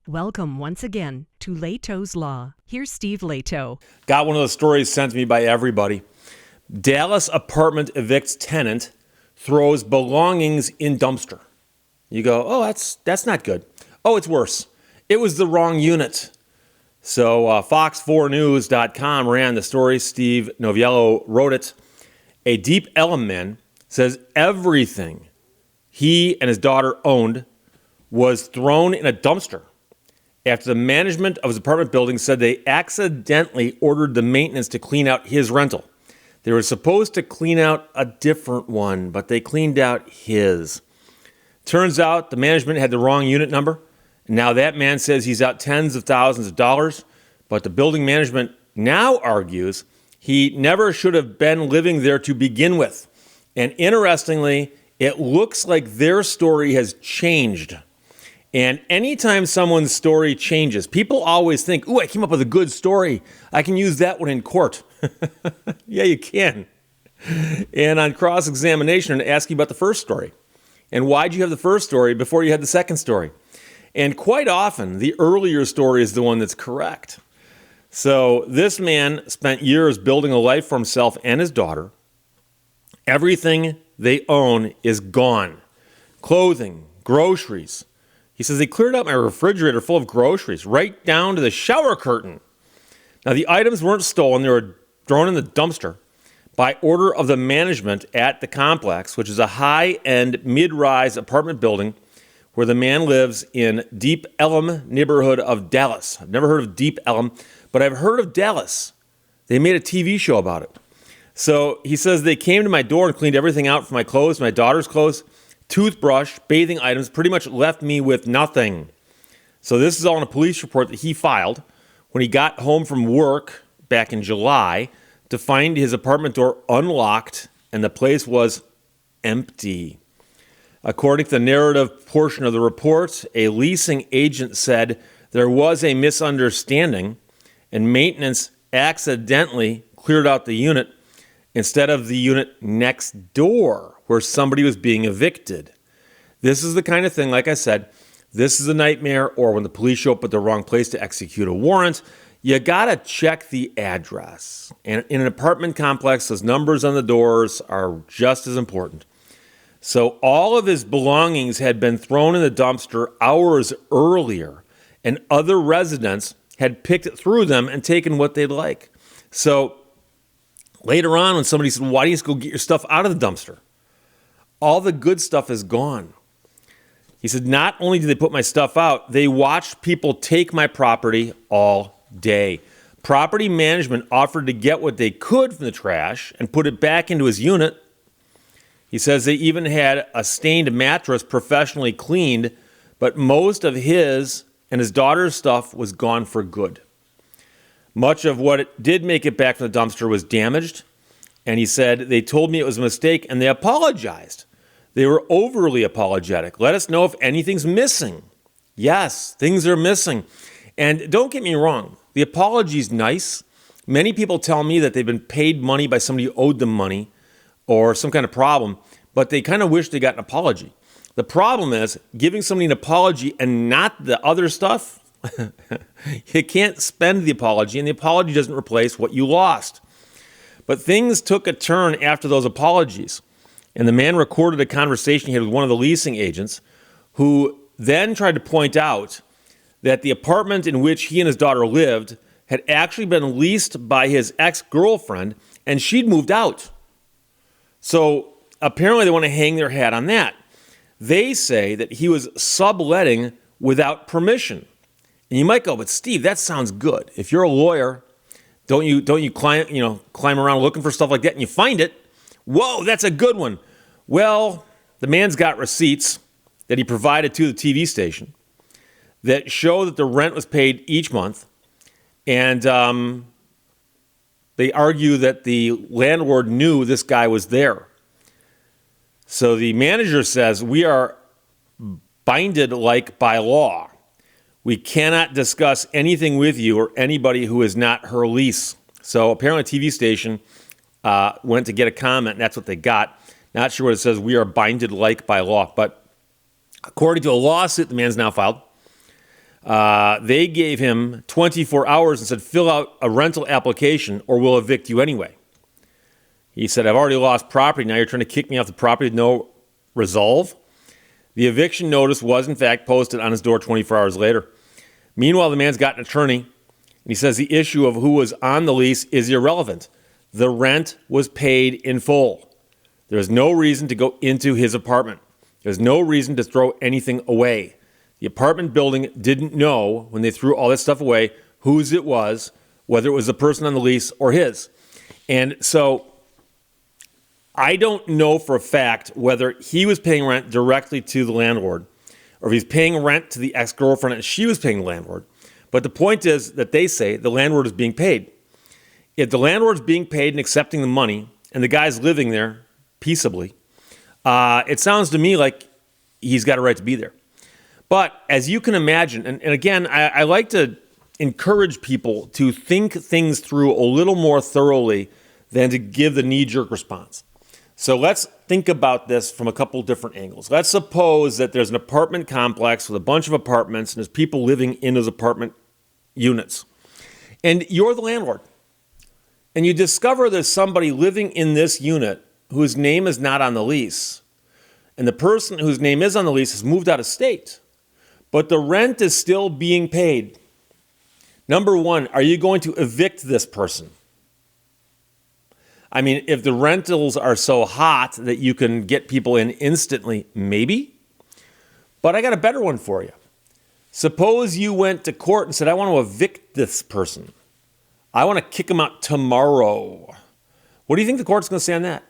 Welcome once again to Lehto's Law. Here's Steve Lehto. Got one of those stories sent to me by everybody. Dallas apartment evicts tenant, throws belongings in dumpster. You go, oh, that's not good. Oh, it's worse. It was the wrong unit. So Fox4News.com ran the story. Steve Noviello wrote it. A Deep Ellum man says everything he and his daughter owned was thrown in a dumpster after the management of his apartment building said they accidentally ordered the maintenance to clean out his rental. They were supposed to clean out a different one, but they cleaned out his. Turns out the management had the wrong unit number. Now that man says he's out tens of thousands of dollars, but the building management now argues he never should have been living there to begin with. And interestingly, it looks like their story has changed. And anytime someone's story changes, people always think, ooh, I came up with a good story. I can use that one in court. Yeah, you can. And on cross-examination, ask you about the first story. And why'd you have the first story before you had the second story? And quite often, the earlier story is the one that's correct. So this man spent years building a life for himself and his daughter. Everything they own is gone. Clothing, groceries. He says they cleared out my refrigerator full of groceries, right down to the shower curtain. Now, the items weren't stolen. They were thrown in the dumpster by order of the management at the complex, which is a high-end, mid-rise apartment building where the man lives in Deep Ellum neighborhood of Dallas. I've never heard of Deep Ellum, but I've heard of Dallas. They made a TV show about it. So he says they came to my door and cleaned everything out from my clothes, my daughter's clothes, toothbrush, bathing items, pretty much left me with nothing. So this is all in a police report that he filed when he got home from work back in July to find his apartment door unlocked and the place was empty. According to the narrative portion of the report, a leasing agent said there was a misunderstanding and maintenance accidentally cleared out the unit instead of the unit next door where somebody was being evicted. This is the kind of thing, like I said, this is a nightmare, or when the police show up at the wrong place to execute a warrant, you gotta check the address. And in an apartment complex, those numbers on the doors are just as important. So all of his belongings had been thrown in the dumpster hours earlier, and other residents had picked through them and taken what they'd like. So later on, when somebody said, why don't you just go get your stuff out of the dumpster? All the good stuff is gone. He said, not only did they put my stuff out, they watched people take my property all day. Property management offered to get what they could from the trash and put it back into his unit. He says they even had a stained mattress professionally cleaned, but most of his and his daughter's stuff was gone for good. Much of what did make it back from the dumpster was damaged, and he said they told me it was a mistake and they apologized. They were overly apologetic. Let us know if anything's missing. Yes, things are missing. And don't get me wrong, the apology's nice. Many people tell me that they've been paid money by somebody who owed them money or some kind of problem, but they kind of wish they got an apology. The problem is giving somebody an apology and not the other stuff. You can't spend the apology, and the apology doesn't replace what you lost. But things took a turn after those apologies. And the man recorded a conversation he had with one of the leasing agents who then tried to point out that the apartment in which he and his daughter lived had actually been leased by his ex-girlfriend, and she'd moved out. So apparently they want to hang their hat on that. They say that he was subletting without permission. And you might go, but Steve, that sounds good. If you're a lawyer, don't you climb around looking for stuff like that and you find it? Whoa, that's a good one. Well, the man's got receipts that he provided to the TV station that show that the rent was paid each month. And they argue that the landlord knew this guy was there. So the manager says, we are binded like by law. We cannot discuss anything with you or anybody who is not her lease. So apparently a TV station went to get a comment, and that's what they got. Not sure what it says, we are binded like by law. But according to a lawsuit the man's now filed, They gave him 24 hours and said, fill out a rental application or we'll evict you anyway. He said, I've already lost property. Now you're trying to kick me off the property with no resolve? The eviction notice was, in fact, posted on his door 24 hours later. Meanwhile, the man's got an attorney, and he says the issue of who was on the lease is irrelevant. The rent was paid in full. There's no reason to go into his apartment. There's no reason to throw anything away. The apartment building didn't know when they threw all that stuff away whose it was, whether it was the person on the lease or his. And so I don't know for a fact whether he was paying rent directly to the landlord or if he's paying rent to the ex-girlfriend and she was paying the landlord. But the point is that they say the landlord is being paid. If the landlord's being paid and accepting the money and the guy's living there peaceably, it sounds to me like he's got a right to be there. But as you can imagine, and again, I like to encourage people to think things through a little more thoroughly than to give the knee-jerk response. So let's think about this from a couple different angles. Let's suppose that there's an apartment complex with a bunch of apartments and there's people living in those apartment units. And you're the landlord. And you discover there's somebody living in this unit whose name is not on the lease. And the person whose name is on the lease has moved out of state. But the rent is still being paid. Number one, are you going to evict this person? I mean, if the rentals are so hot that you can get people in instantly, maybe. But I got a better one for you. Suppose you went to court and said, I want to evict this person. I want to kick him out tomorrow. What do you think the court's going to say on that?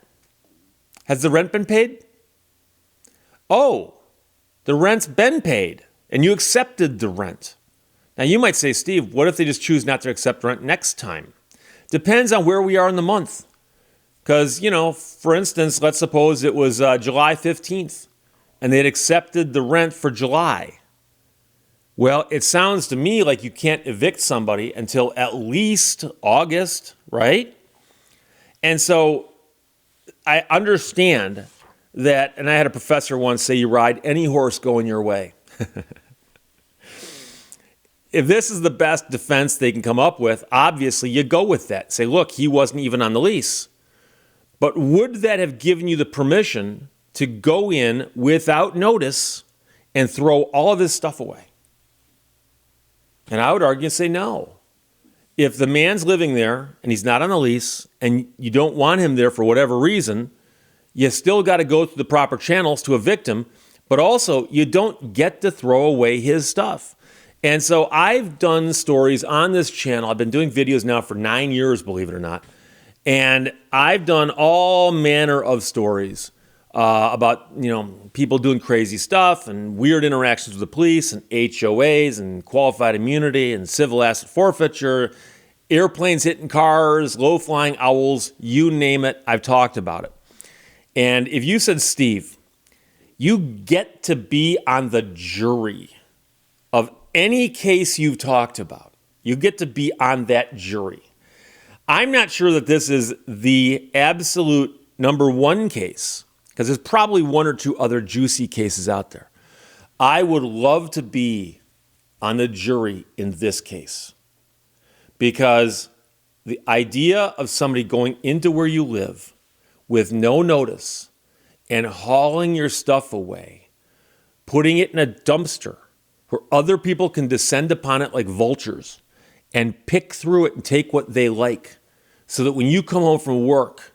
Has the rent been paid? Oh, the rent's been paid, and you accepted the rent. Now, you might say, Steve, what if they just choose not to accept rent next time? Depends on where we are in the month. Because, for instance, let's suppose it was July 15th and they'd accepted the rent for July. Well, it sounds to me like you can't evict somebody until at least August, right? And so I understand that, and I had a professor once say you ride any horse going your way. If this is the best defense they can come up with, obviously you go with that. Say, look, he wasn't even on the lease. But would that have given you the permission to go in without notice and throw all of his stuff away? And I would argue and say no. If the man's living there and he's not on the lease and you don't want him there for whatever reason, you still got to go through the proper channels to evict him, but also you don't get to throw away his stuff. And so I've done stories on this channel. I've been doing videos now for 9 years, believe it or not. And I've done all manner of stories about, people doing crazy stuff and weird interactions with the police and HOAs and qualified immunity and civil asset forfeiture, airplanes hitting cars, low-flying owls, you name it, I've talked about it. And if you said, Steve, you get to be on the jury of any case you've talked about, you get to be on that jury. I'm not sure that this is the absolute number one case, because there's probably one or two other juicy cases out there. I would love to be on the jury in this case, because the idea of somebody going into where you live with no notice and hauling your stuff away, putting it in a dumpster where other people can descend upon it like vultures and pick through it and take what they like, so that when you come home from work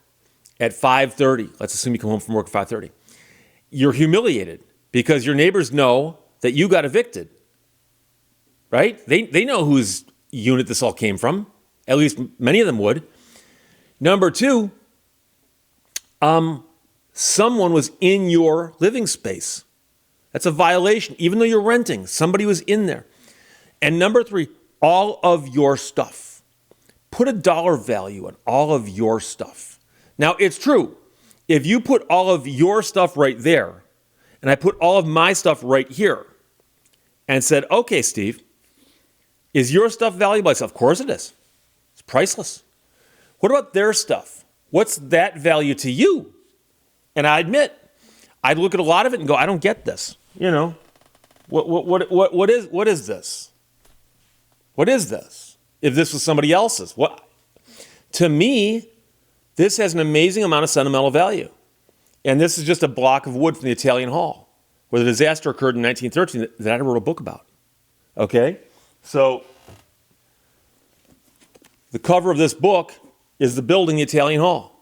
at 5:30, let's assume you come home from work at 5:30, you're humiliated because your neighbors know that you got evicted, right? They know whose unit this all came from. At least many of them would. Number two, someone was in your living space. That's a violation. Even though you're renting, somebody was in there. And number three, all of your stuff. Put a dollar value on all of your stuff. Now, it's true. If you put all of your stuff right there, and I put all of my stuff right here, and said, okay, Steve, is your stuff valuable? I said, of course it is. It's priceless. What about their stuff? What's that value to you? And I admit, I'd look at a lot of it and go, I don't get this. What is this? What is this? If this was somebody else's, what? To me, this has an amazing amount of sentimental value. And this is just a block of wood from the Italian Hall, where the disaster occurred in 1913 that I wrote a book about. Okay? So, the cover of this book is the building, the Italian Hall.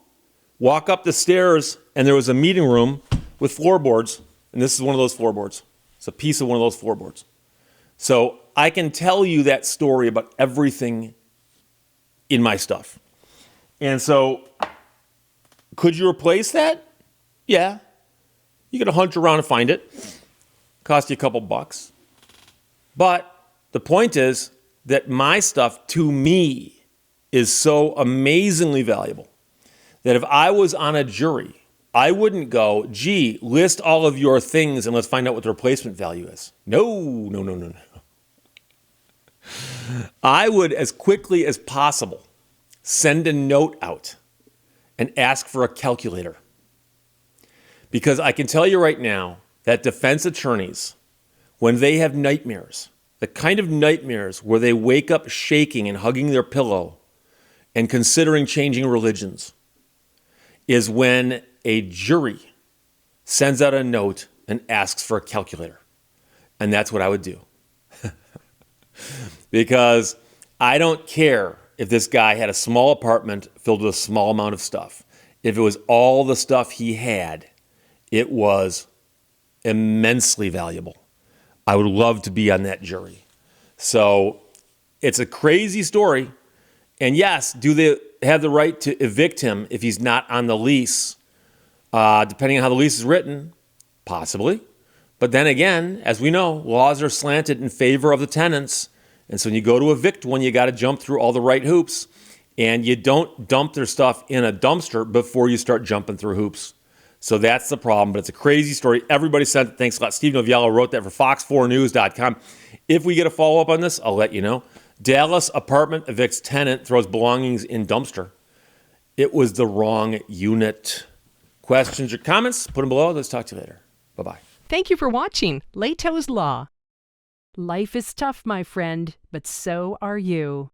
Walk up the stairs, and there was a meeting room with floorboards, and this is one of those floorboards. It's a piece of one of those floorboards. So I can tell you that story about everything in my stuff. And so, could you replace that? Yeah. You got to hunt around and find it. Cost you a couple bucks. But the point is that my stuff, to me, is so amazingly valuable that if I was on a jury, I wouldn't go, gee, list all of your things and let's find out what the replacement value is. No. I would, as quickly as possible, send a note out and ask for a calculator. Because I can tell you right now that defense attorneys, when they have nightmares, the kind of nightmares where they wake up shaking and hugging their pillow and considering changing religions, is when a jury sends out a note and asks for a calculator. And that's what I would do. Because I don't care if this guy had a small apartment filled with a small amount of stuff. If it was all the stuff he had, it was immensely valuable. I would love to be on that jury. So it's a crazy story. And yes, do they have the right to evict him if he's not on the lease? Depending on how the lease is written, possibly. But then again, as we know, laws are slanted in favor of the tenants. And so when you go to evict one, you got to jump through all the right hoops. And you don't dump their stuff in a dumpster before you start jumping through hoops. So that's the problem. But it's a crazy story. Everybody sent it. Thanks a lot. Steve Noviello wrote that for Fox4News.com. If we get a follow-up on this, I'll let you know. Dallas apartment evicts tenant, throws belongings in dumpster. It was the wrong unit. Questions or comments? Put them below. Let's talk to you later. Bye-bye. Thank you for watching Lehto's Law. Life is tough, my friend, but so are you.